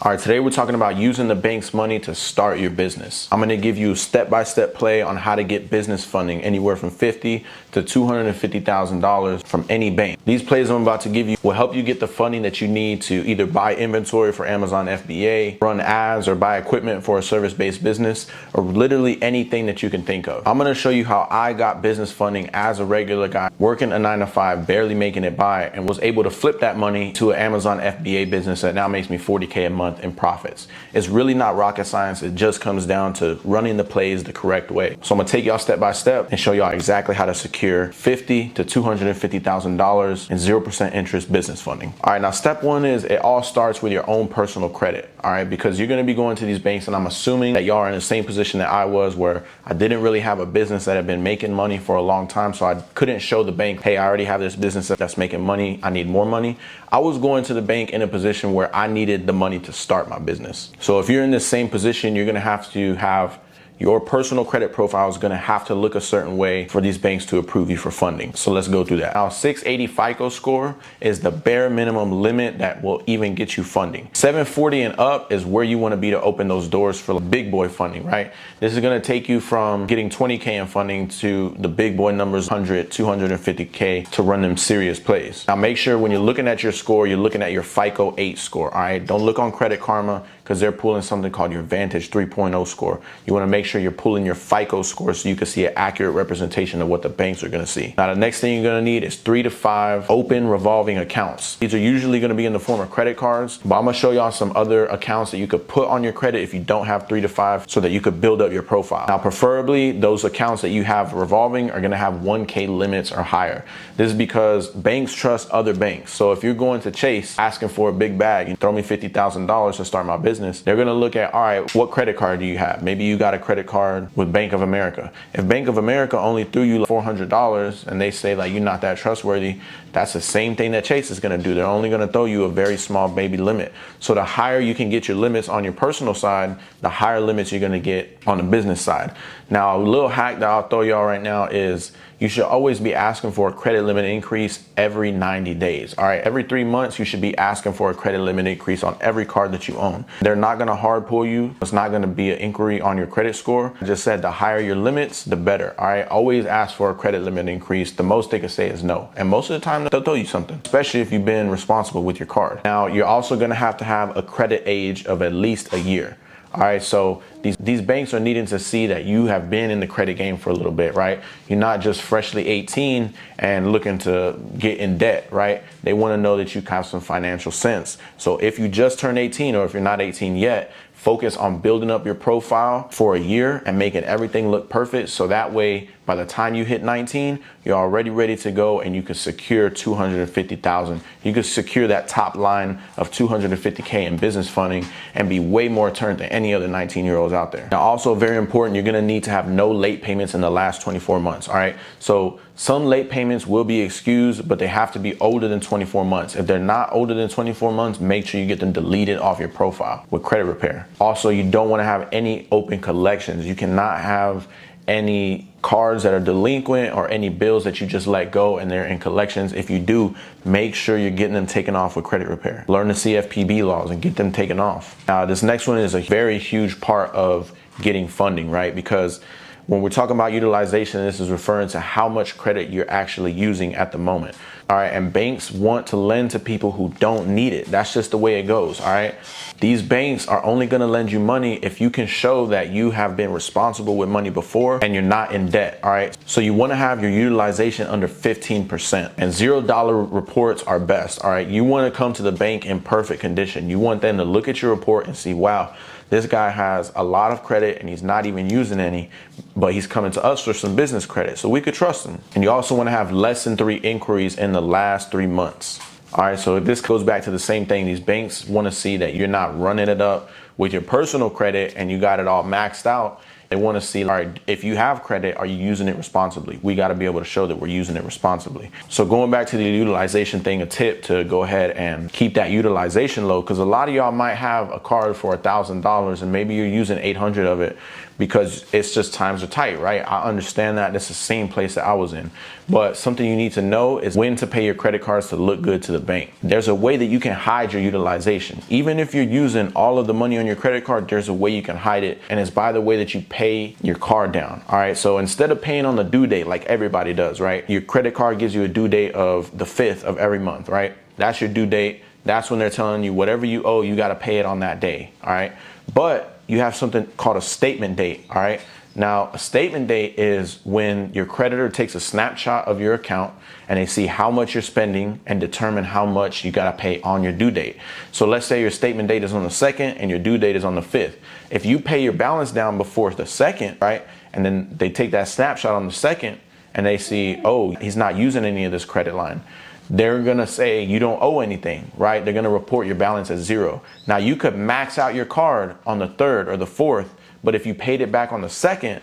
All right, today we're talking about using the bank's money to start your business. I'm gonna give you a step-by-step play on how to get business funding anywhere from $50,000 to $250,000 from any bank. These plays I'm about to give you will help you get the funding that you need to either buy inventory for Amazon FBA, run ads, or buy equipment for a service-based business, or literally anything that you can think of. I'm gonna show you how I got business funding as a regular guy, working a 9-to-5, barely making it by, and was able to flip that money to an Amazon FBA business that now makes me $40K a month in profits. It's really not rocket science. It just comes down to running the plays the correct way. So I'm gonna take y'all step by step and show y'all exactly how to secure $50,000 to $250,000 in 0% interest business funding. All right, now step one is it all starts with your own personal credit. All right, because you're gonna be going to these banks, and I'm assuming that y'all are in the same position that I was, where I didn't really have a business that had been making money for a long time, so I couldn't show the bank, hey, I already have this business that's making money, I need more money. I was going to the bank in a position where I needed the money to start my business. So if you're in this same position, you're gonna have to have your personal credit profile is gonna have to look a certain way for these banks to approve you for funding. So let's go through that. Now, 680 FICO score is the bare minimum limit that will even get you funding. 740 and up is where you wanna be to open those doors for big boy funding, right? This is gonna take you from getting 20K in funding to the big boy numbers, 100, 250K to run them serious plays. Now make sure when you're looking at your score, you're looking at your FICO 8 score, all right? Don't look on Credit Karma, because they're pulling something called your Vantage 3.0 score. You wanna make sure you're pulling your FICO score so you can see an accurate representation of what the banks are gonna see. Now, the next thing you're gonna need is 3 to 5 open revolving accounts. These are usually gonna be in the form of credit cards, but I'm gonna show y'all some other accounts that you could put on your credit if you don't have 3 to 5 so that you could build up your profile. Now, preferably, those accounts that you have revolving are gonna have 1K limits or higher. This is because banks trust other banks. So if you're going to Chase asking for a big bag, you throw me $50,000 to start my business, they're gonna look at, all right, what credit card do you have? Maybe you got a credit card with Bank of America. If Bank of America only threw you $400 and they say like you're not that trustworthy, that's the same thing that Chase is gonna do. They're only gonna throw you a very small baby limit. So the higher you can get your limits on your personal side, the higher limits you're gonna get on the business side. Now, a little hack that I'll throw y'all right now is you should always be asking for a credit limit increase every 90 days. All right, every 3 months, you should be asking for a credit limit increase on every card that you own. They're not gonna hard pull you. It's not gonna be an inquiry on your credit score. I just said the higher your limits, the better. All right, always ask for a credit limit increase. The most they can say is no. And most of the time, they'll tell you something, especially if you've been responsible with your card. Now, you're also gonna have to have a credit age of at least a year. All right, so these banks are needing to see that you have been in the credit game for a little bit, right? You're not just freshly 18 and looking to get in debt, right? They want to know that you have some financial sense. So if you just turned 18 or if you're not 18 yet, focus on building up your profile for a year and making everything look perfect. So that way, by the time you hit 19, you're already ready to go and you can secure 250,000. You can secure that top line of 250K in business funding and be way more turned than any other 19-year-olds out there. Now, also very important, you're gonna need to have no late payments in the last 24 months, all right? So some late payments will be excused, but they have to be older than 24 months. If they're not older than 24 months, make sure you get them deleted off your profile with credit repair. Also, you don't wanna have any open collections. You cannot have any cards that are delinquent or any bills that you just let go and they're in collections. If you do, make sure you're getting them taken off with credit repair. Learn the CFPB laws and get them taken off. Now, this next one is a very huge part of getting funding, right? Because when we're talking about utilization, this is referring to how much credit you're actually using at the moment. All right, and banks want to lend to people who don't need it. That's just the way it goes, all right? These banks are only gonna lend you money if you can show that you have been responsible with money before and you're not in debt, all right? So you wanna have your utilization under 15%, and $0 reports are best, all right? You wanna come to the bank in perfect condition. You want them to look at your report and see, wow, this guy has a lot of credit and he's not even using any, but he's coming to us for some business credit, so we could trust him. And you also want to have less than 3 inquiries in the last 3 months. All right, so this goes back to the same thing. These banks want to see that you're not running it up with your personal credit and you got it all maxed out They want to see, all right, if you have credit, are you using it responsibly? We got to be able to show that we're using it responsibly. So going back to the utilization thing, a tip to go ahead and keep that utilization low, because a lot of y'all might have a card for $1,000 and maybe you're using 800 of it because it's just times are tight, right? I understand that. That's the same place that I was in. But something you need to know is when to pay your credit cards to look good to the bank. There's a way that you can hide your utilization. Even if you're using all of the money on your credit card, there's a way you can hide it. And it's by the way that you pay your card down. All right. So instead of paying on the due date like everybody does, right? Your credit card gives you a due date of the 5th of every month, right? That's your due date. That's when they're telling you whatever you owe, you got to pay it on that day. All right. But you have something called a statement date. All right. Now, a statement date is when your creditor takes a snapshot of your account and they see how much you're spending and determine how much you got to pay on your due date. So let's say your statement date is on the 2nd and your due date is on the 5th. If you pay your balance down before the 2nd, right, and then they take that snapshot on the 2nd and they see, oh, he's not using any of this credit line, they're going to say you don't owe anything, right? They're going to report your balance as 0. Now, you could max out your card on the 3rd or the 4th, but if you paid it back on the 2nd,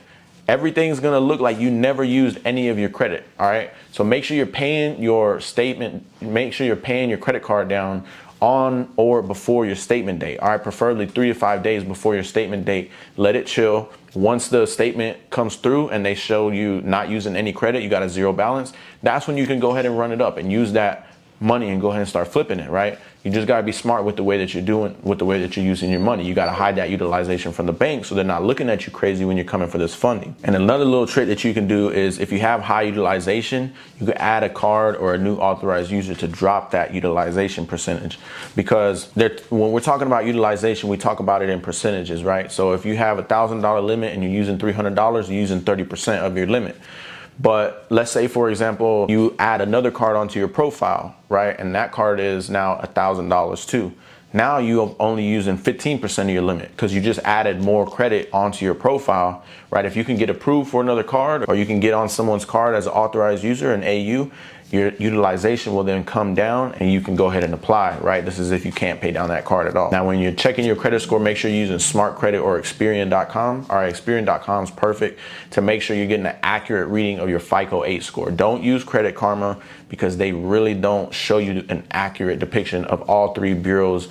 everything's going to look like you never used any of your credit. All right. So make sure you're paying your statement. Make sure you're paying your credit card down on or before your statement date. All right. Preferably 3 to 5 days before your statement date. Let it chill. Once the statement comes through and they show you not using any credit, you got a 0 balance. That's when you can go ahead and run it up and use that money and go ahead and start flipping it, right? You just got to be smart with the way that you're doing, with the way that you're using your money. You got to hide that utilization from the bank so they're not looking at you crazy when you're coming for this funding. And another little trick that you can do is if you have high utilization, you can add a card or a new authorized user to drop that utilization percentage. Because when we're talking about utilization, we talk about it in percentages, right? So if you have $1,000 limit and you're using $300, you're using 30% of your limit. But let's say, for example, you add another card onto your profile, right? And that card is now $1,000 too. Now you're only using 15% of your limit because you just added more credit onto your profile, right? If you can get approved for another card or you can get on someone's card as an authorized user, an AU, your utilization will then come down and you can go ahead and apply, right? This is if you can't pay down that card at all. Now, when you're checking your credit score, make sure you're using Smart Credit or Experian.com. All right, Experian.com is perfect to make sure you're getting an accurate reading of your FICO 8 score. Don't use Credit Karma because they really don't show you an accurate depiction of all 3 bureaus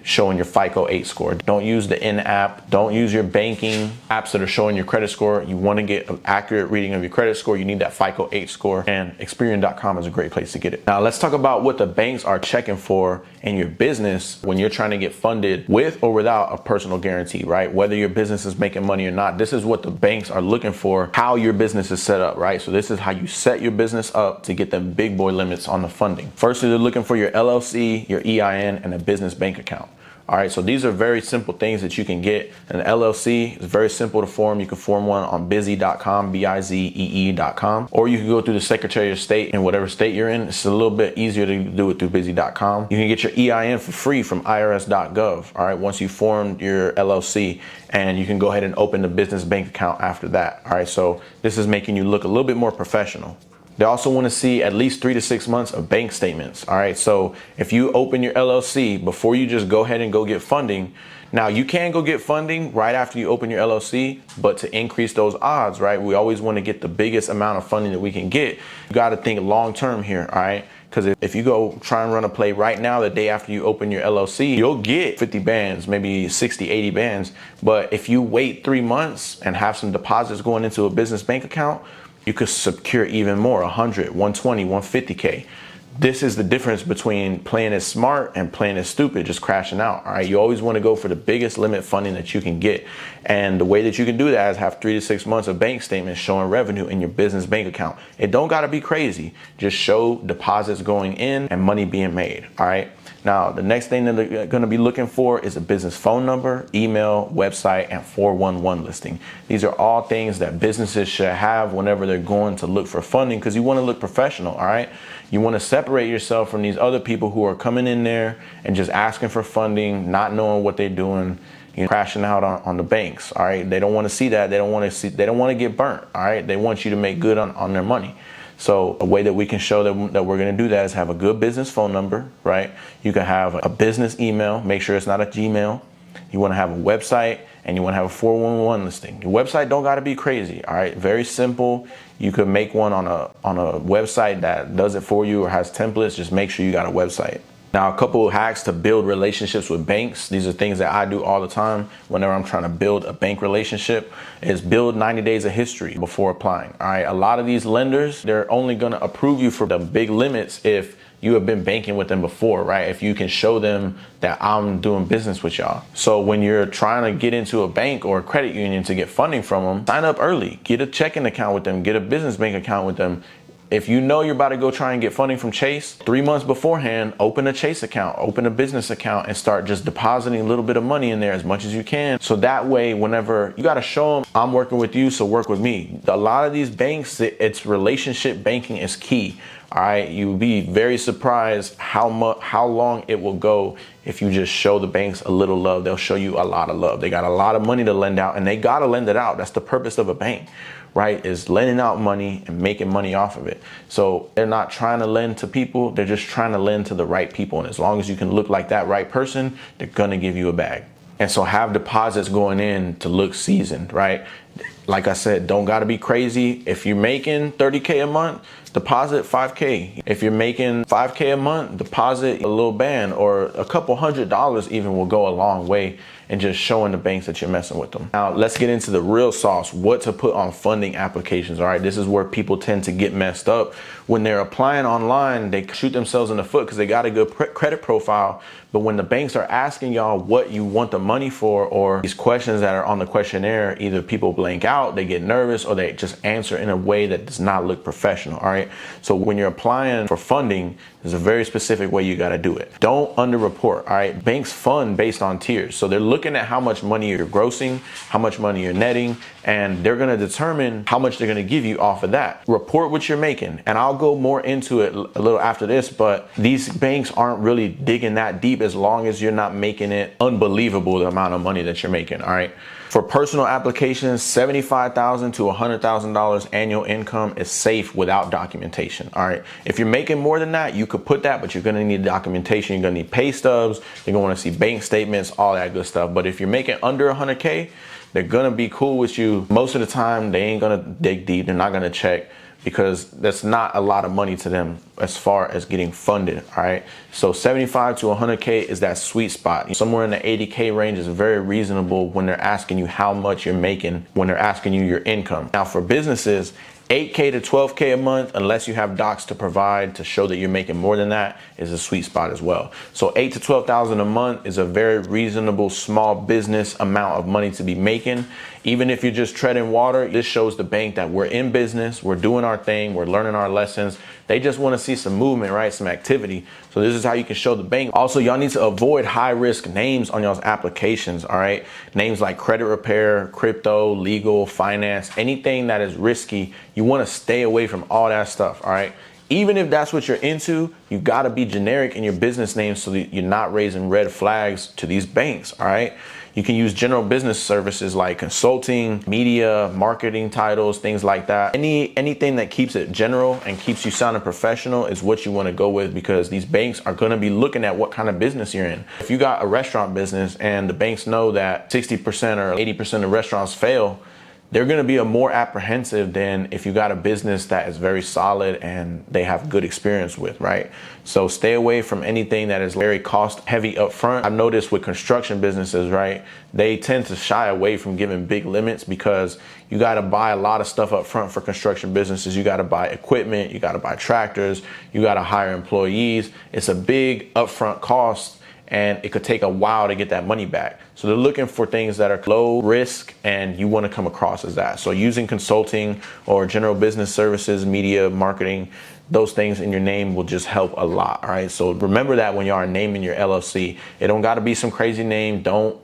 showing your FICO 8 score. Don't use the in-app. Don't use your banking apps that are showing your credit score. You want to get an accurate reading of your credit score. You need that FICO 8 score, and Experian.com is a great place to get it. Now let's talk about what the banks are checking for in your business when you're trying to get funded with or without a personal guarantee, right? Whether your business is making money or not, this is what the banks are looking for, how your business is set up, right? So this is how you set your business up to get the big boy limits on the funding. Firstly, they're looking for your LLC, your EIN, and a business bank account. All right, so these are very simple things that you can get. An LLC is very simple to form. You can form one on bizee.com, bizee.com, or you can go through the Secretary of State in whatever state you're in. It's a little bit easier to do it through bizee.com. You can get your EIN for free from irs.gov. All right, once you formed your LLC, and you can go ahead and open the business bank account after that. All right, so this is making you look a little bit more professional. They also want to see at least 3 to 6 months of bank statements. All right. So if you open your LLC before you just go ahead and go get funding, now you can go get funding right after you open your LLC, but to increase those odds, right? We always want to get the biggest amount of funding that we can get. You got to think long term here. All right. Because if you go try and run a play right now, the day after you open your LLC, you'll get 50 bands, maybe 60, 80 bands. But if you wait 3 months and have some deposits going into a business bank account, you could secure even more, 100, 120, 150K. This is the difference between playing it smart and playing it stupid, just crashing out. All right. You always want to go for the biggest limit funding that you can get. And the way that you can do that is have 3 to 6 months of bank statements showing revenue in your business bank account. It don't got to be crazy. Just show deposits going in and money being made. All right. Now, the next thing that they're going to be looking for is a business phone number, email, website, and 411 listing. These are all things that businesses should have whenever they're going to look for funding, because you want to look professional, all right? You want to separate yourself from these other people who are coming in there and just asking for funding, not knowing what they're doing, crashing out on the banks, all right? They don't want to see that. They don't want to get burnt, all right? They want you to make good on their money. So a way that we can show that we're going to do that is have a good business phone number, right? You can have a business email. Make sure it's not a Gmail. You want to have a website and you want to have a 411 listing. Your website don't got to be crazy, all right? Very simple. You could make one on a website that does it for you or has templates. Just make sure you got a website. Now, a couple of hacks to build relationships with banks. These are things that I do all the time whenever I'm trying to build a bank relationship, is build 90 days of history before applying. All right. A lot of these lenders, they're only going to approve you for the big limits if you have been banking with them before, right? If you can show them that I'm doing business with y'all. So when you're trying to get into a bank or a credit union to get funding from them, sign up early, get a checking account with them, get a business bank account with them. If you know you're about to go try and get funding from Chase, 3 months beforehand, open a Chase account, open a business account, and start just depositing a little bit of money in there as much as you can. So that way, whenever you got to show them, I'm working with you, so work with me. A lot of these banks, it's relationship banking is key. All right, you'll be very surprised how long it will go if you just show the banks a little love. They'll show you a lot of love. They got a lot of money to lend out, and they got to lend it out. That's the purpose of a bank, right? Is lending out money and making money off of it. So they're not trying to lend to people. They're just trying to lend to the right people. And as long as you can look like that right person, they're going to give you a bag. And so have deposits going in to look seasoned, right? Like I said, don't got to be crazy. If you're making 30K a month, deposit 5K. If you're making 5K a month, deposit a little band, or a couple $100 even will go a long way in just showing the banks that you're messing with them. Now, let's get into the real sauce, what to put on funding applications. All right, this is where people tend to get messed up. When they're applying online, they shoot themselves in the foot because they got a good credit profile. But when the banks are asking y'all what you want the money for, or these questions that are on the questionnaire, either people blank out, they get nervous, or they just answer in a way that does not look professional. All right. So when you're applying for funding, there's a very specific way you got to do it. Don't underreport. All right. Banks fund based on tiers. So they're looking at how much money you're grossing, how much money you're netting, and they're going to determine how much they're going to give you off of that. Report what you're making. And I'll go more into it a little after this, but these banks aren't really digging that deep as long as you're not making it unbelievable the amount of money that you're making. All right. For personal applications, $75,000 to $100,000 annual income is safe without documentation. All right. If you're making more than that, you could put that, but you're going to need documentation. You're going to need pay stubs. You're going to want to see bank statements, all that good stuff. But if you're making under 100K, they're going to be cool with you. Most of the time, they ain't going to dig deep. They're not going to check, because that's not a lot of money to them as far as getting funded. All right. So 75 to 100K is that sweet spot. Somewhere in the 80K range is very reasonable when they're asking you how much you're making, when they're asking you your income. Now for businesses, 8K to 12K a month, unless you have docs to provide to show that you're making more than that, is a sweet spot as well. So 8 to 12,000 a month is a very reasonable small business amount of money to be making. Even if you're just treading water, this shows the bank that we're in business, we're doing our thing, we're learning our lessons. They just want to see some movement, right? Some activity. So this is how you can show the bank. Also, y'all need to avoid high risk names on y'all's applications, all right? Names like credit repair, crypto, legal, finance, anything that is risky, you want to stay away from all that stuff, all right? Even if that's what you're into, you got to be generic in your business name so that you're not raising red flags to these banks, all right? You can use general business services like consulting, media, marketing titles, things like that. Anything that keeps it general and keeps you sounding professional is what you want to go with, because these banks are going to be looking at what kind of business you're in. If you got a restaurant business and the banks know that 60% or 80% of restaurants fail, they're going to be more apprehensive than if you got a business that is very solid and they have good experience with, right? So stay away from anything that is very cost heavy up front. I've noticed with construction businesses, right, they tend to shy away from giving big limits because you got to buy a lot of stuff up front for construction businesses. You got to buy equipment, you got to buy tractors, you got to hire employees. It's a big upfront cost, and it could take a while to get that money back. So they're looking for things that are low risk, and you want to come across as that. So using consulting or general business services, media, marketing, those things in your name will just help a lot. All right. So remember that when you are naming your LLC, it don't got to be some crazy name. Don't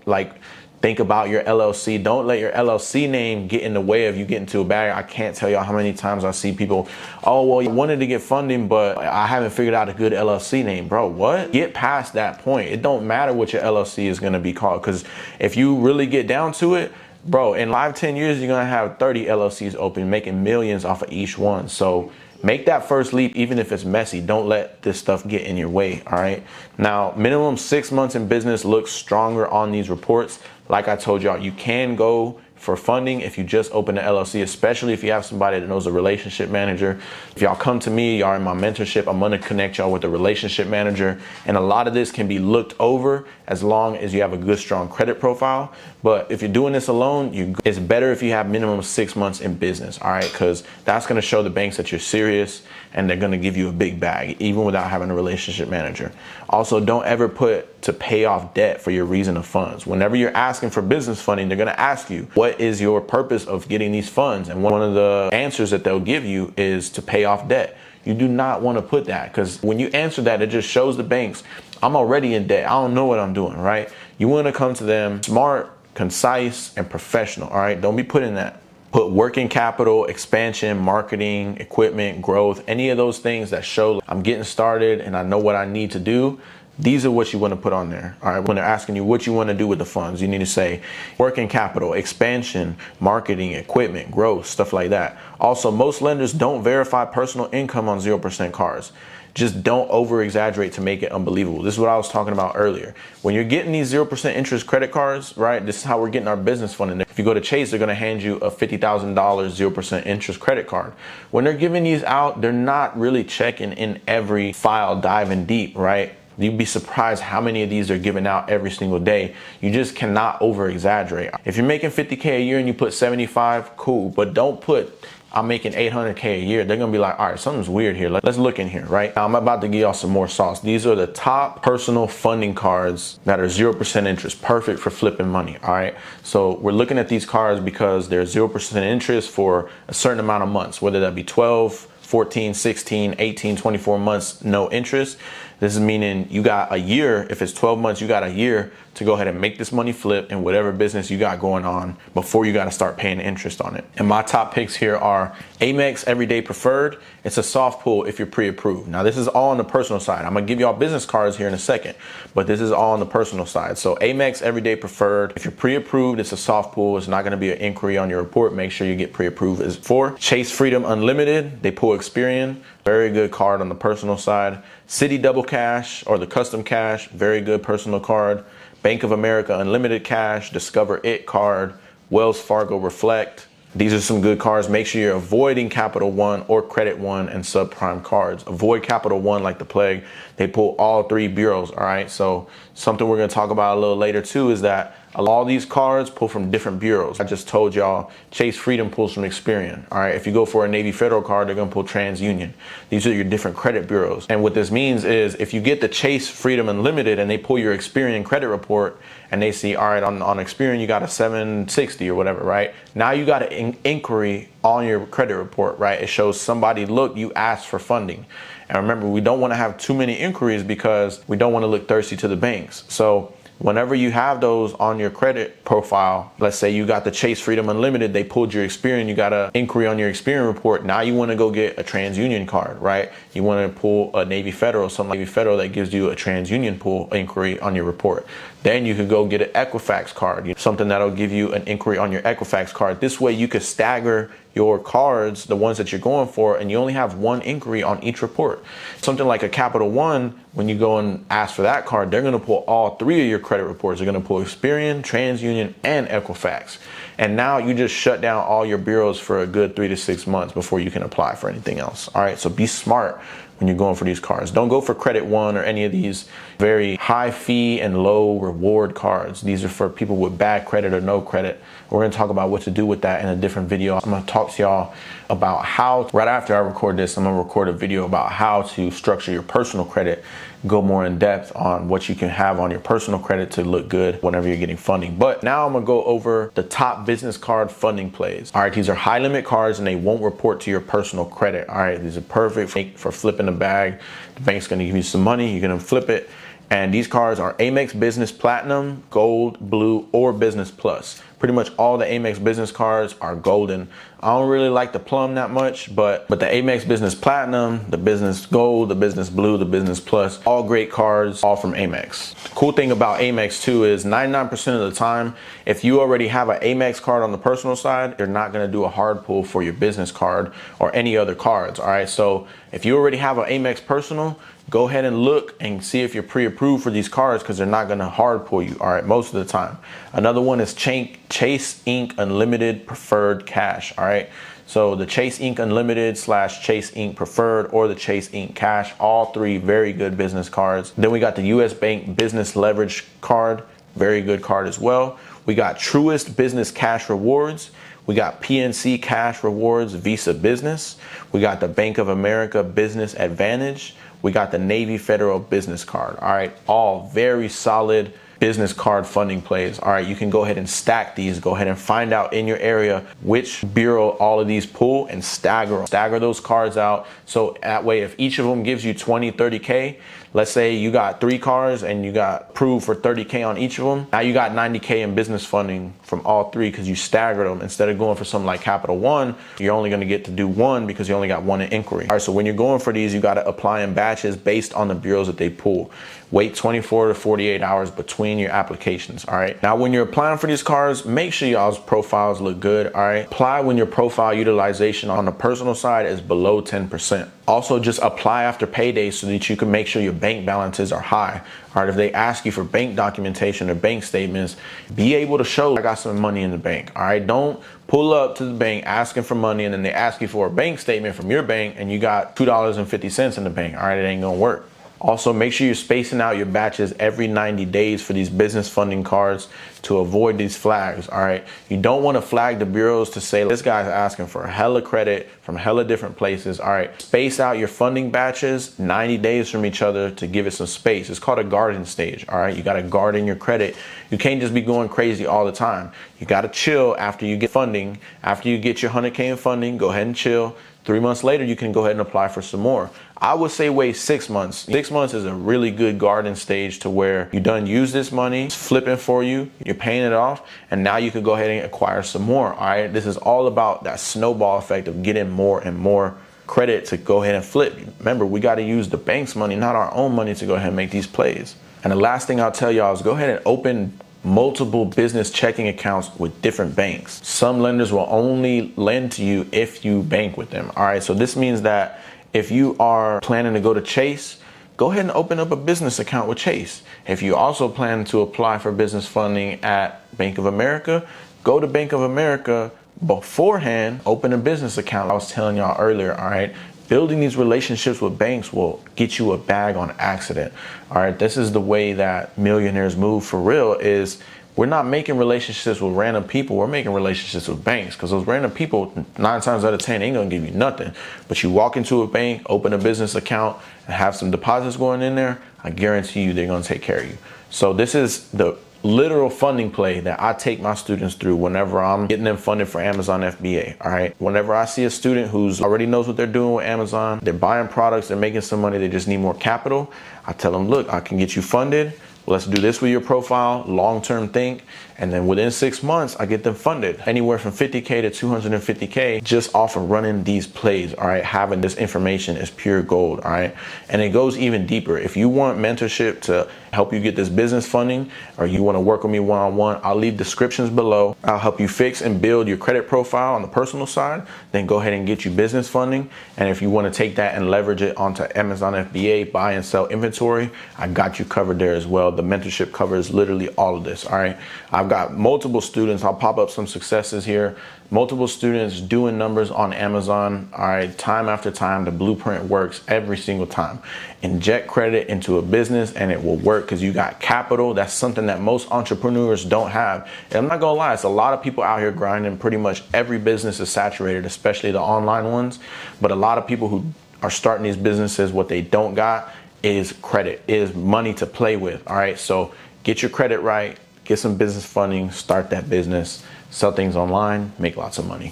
think about your LLC. Don't let your LLC name get in the way of you getting to a bag. I can't tell y'all how many times I see people, oh, well, you wanted to get funding, but I haven't figured out a good LLC name. Bro, what? Get past that point. It don't matter what your LLC is going to be called, because if you really get down to it, bro, in 5-10 years, you're going to have 30 LLCs open, making millions off of each one. So Make that first leap, even if it's messy. Don't let this stuff get in your way, all right? Now, minimum 6 months in business looks stronger on these reports. Like I told y'all, you can go for funding if you just open an LLC, especially if you have somebody that knows a relationship manager. If y'all come to me, y'all in my mentorship, I'm gonna connect y'all with a relationship manager. And a lot of this can be looked over as long as you have a good, strong credit profile. But if you're doing this alone, it's better if you have minimum 6 months in business, all right? Because that's gonna show the banks that you're serious and they're gonna give you a big bag, even without having a relationship manager. Also, don't ever put to pay off debt for your reason of funds. Whenever you're asking for business funding, they're gonna ask you, what is your purpose of getting these funds? And one of the answers that they'll give you is to pay off debt. You do not want to put that, because when you answer that, it just shows the banks, I'm already in debt. I don't know what I'm doing, right? You want to come to them smart, concise, and professional, all right? Don't be putting that. Put working capital, expansion, marketing, equipment, growth, any of those things that show I'm getting started and I know what I need to do. These are what you want to put on there, all right? When they're asking you what you want to do with the funds, you need to say working capital, expansion, marketing, equipment, growth, stuff like that. Also, most lenders don't verify personal income on 0% cards. Just don't over exaggerate to make it unbelievable. This is what I was talking about earlier. When you're getting these 0% interest credit cards, right? This is how we're getting our business funding. If you go to Chase, they're going to hand you a $50,000 0% interest credit card. When they're giving these out, they're not really checking in every file, diving deep, right? You'd be surprised how many of these are given out every single day. You just cannot over exaggerate. If you're making 50K a year and you put 75, cool, but don't put I'm making 800K a year. They're gonna be like, all right, something's weird here. Let's look in here, right? Now, I'm about to give y'all some more sauce. These are the top personal funding cards that are 0% interest, perfect for flipping money, all right? So we're looking at these cards because they're 0% interest for a certain amount of months, whether that be 12, 14, 16, 18, 24 months, no interest. This is meaning you got a year. If it's 12 months, you got a year to go ahead and make this money flip in whatever business you got going on before you got to start paying interest on it. And my top picks here are Amex Everyday Preferred. It's a soft pull if you're pre-approved. Now, this is all on the personal side. I'm going to give y'all business cards here in a second, but this is all on the personal side. So Amex Everyday Preferred, if you're pre-approved, it's a soft pull. It's not going to be an inquiry on your report. Make sure you get pre-approved. Is for Chase Freedom Unlimited. They pull Experian. Very good card on the personal side. Citi Double Cash or the Custom Cash. Very good personal card. Bank of America Unlimited Cash, Discover It card, Wells Fargo Reflect. These are some good cards. Make sure you're avoiding Capital One or Credit One and subprime cards. Avoid Capital One like the plague. They pull all three bureaus, all right? So something we're gonna talk about a little later too is that all these cards pull from different bureaus. I just told y'all Chase Freedom pulls from Experian, all right? If you go for a Navy Federal card, they're gonna pull TransUnion. These are your different credit bureaus. And what this means is if you get the Chase Freedom Unlimited and they pull your Experian credit report and they see, all right, on Experian, you got a 760 or whatever, right? Now you got an inquiry on your credit report, right? It shows somebody, look, you asked for funding. And remember, we don't wanna have too many inquiries because we don't wanna look thirsty to the banks. So whenever you have those on your credit profile, let's say you got the Chase Freedom Unlimited, they pulled your Experian, you got an inquiry on your Experian report. Now you want to go get a TransUnion card, right? You want to pull a Navy Federal, something like Navy Federal that gives you a TransUnion pull inquiry on your report. Then you could go get an Equifax card, something that'll give you an inquiry on your Equifax card. This way you could stagger your cards, the ones that you're going for, and you only have one inquiry on each report. Something like a Capital One, when you go and ask for that card, they're gonna pull all three of your credit reports. They're gonna pull Experian, TransUnion, and Equifax. And now you just shut down all your bureaus for a good 3 to 6 months before you can apply for anything else. All right, so be smart when you're going for these cards. Don't go for Credit One or any of these very high fee and low reward cards. These are for people with bad credit or no credit. We're gonna talk about what to do with that in a different video. I'm gonna talk to y'all about how, right after I record this, I'm gonna record a video about how to structure your personal credit, go more in depth on what you can have on your personal credit to look good whenever you're getting funding. But now I'm gonna go over the top business card funding plays. All right, these are high limit cards and they won't report to your personal credit. All right, these are perfect for flipping the bag. The bank's gonna give you some money, you're gonna flip it, And these cards are Amex Business Platinum, Gold, Blue, or Business Plus. Pretty much all the Amex Business cards are golden. I don't really like the Plum that much, but the Amex Business Platinum, the Business Gold, the Business Blue, the Business Plus, all great cards, all from Amex. The cool thing about Amex too is 99% of the time, if you already have an Amex card on the personal side, you're not gonna do a hard pull for your business card or any other cards, all right? So if you already have an Amex personal, go ahead and look and see if you're pre-approved for these cards, because they're not going to hard pull you, all right, most of the time. Another one is Chase Ink Unlimited Preferred Cash, all right? So the Chase Ink Unlimited / Chase Ink Preferred or the Chase Ink Cash, all three very good business cards. Then we got the US Bank Business Leverage card, very good card as well. We got Truist Business Cash Rewards. We got PNC Cash Rewards Visa Business. We got the Bank of America Business Advantage. We got the Navy Federal Business Card. All right, all very solid business card funding plays. All right, you can go ahead and stack these. Go ahead and find out in your area which bureau all of these pull and stagger them. Stagger those cards out. So that way, if each of them gives you 20, 30K, let's say you got 3 cards and you got approved for 30K on each of them. Now you got 90K in business funding from all 3 because you staggered them. Instead of going for something like Capital One, you're only going to get to do 1 because you only got 1 in inquiry. All right, so when you're going for these, you got to apply in batches based on the bureaus that they pull. Wait 24 to 48 hours between your applications. All right. Now, when you're applying for these cards, make sure y'all's profiles look good. All right. Apply when your profile utilization on the personal side is below 10%. Also, just apply after payday so that you can make sure your bank balances are high. All right. If they ask you for bank documentation or bank statements, be able to show I got some money in the bank. All right. Don't pull up to the bank asking for money and then they ask you for a bank statement from your bank and you got $2.50 in the bank. All right. It ain't going to work. Also, make sure you're spacing out your batches every 90 days for these business funding cards to avoid these flags, all right? You don't want to flag the bureaus to say, this guy's asking for hella credit from hella different places, all right? Space out your funding batches 90 days from each other to give it some space. It's called a garden stage, all right? You got to garden your credit. You can't just be going crazy all the time. You got to chill after you get funding. After you get your 100K in funding, go ahead and chill. 3 months later, you can go ahead and apply for some more. I would say wait 6 months. 6 months is a really good garden stage to where you done use this money, it's flipping for you, you're paying it off, and now you can go ahead and acquire some more, all right? This is all about that snowball effect of getting more and more credit to go ahead and flip. Remember, we got to use the bank's money, not our own money, to go ahead and make these plays. And the last thing I'll tell y'all is go ahead and open multiple business checking accounts with different banks. Some lenders will only lend to you if you bank with them. All right, so this means that if you are planning to go to Chase, go ahead and open up a business account with Chase. If you also plan to apply for business funding at Bank of America, go to Bank of America beforehand, open a business account. I was telling y'all earlier, all right? Building these relationships with banks will get you a bag on accident. All right, this is the way that millionaires move for real. Is we're not making relationships with random people. We're making relationships with banks, because those random people 9 times out of 10 ain't gonna give you nothing. But you walk into a bank, open a business account, and have some deposits going in there, I guarantee you they're gonna take care of you. So this is the literal funding play that I take my students through whenever I'm getting them funded for Amazon FBA, all right? Whenever I see a student who's already knows what they're doing with Amazon, they're buying products, they're making some money, they just need more capital, I tell them, look, I can get you funded. Let's do this with your profile, long-term think, and then within 6 months, I get them funded. Anywhere from 50K to 250K just off of running these plays, all right? Having this information is pure gold, all right? And it goes even deeper. If you want mentorship to help you get this business funding, or you want to work with me one-on-one, I'll leave descriptions below. I'll help you fix and build your credit profile on the personal side, then go ahead and get you business funding. And if you want to take that and leverage it onto Amazon FBA, buy and sell inventory, I got you covered there as well. The mentorship covers literally all of this, all right? I've got multiple students. I'll pop up some successes here. Multiple students doing numbers on Amazon, all right, time after time. The blueprint works every single time. Inject credit into a business and it will work because you got capital. That's something that most entrepreneurs don't have. And I'm not gonna lie, it's a lot of people out here grinding. Pretty much every business is saturated, especially the online ones. But a lot of people who are starting these businesses, what they don't got is credit, is money to play with, all right? So get your credit right, get some business funding, start that business, sell things online, make lots of money.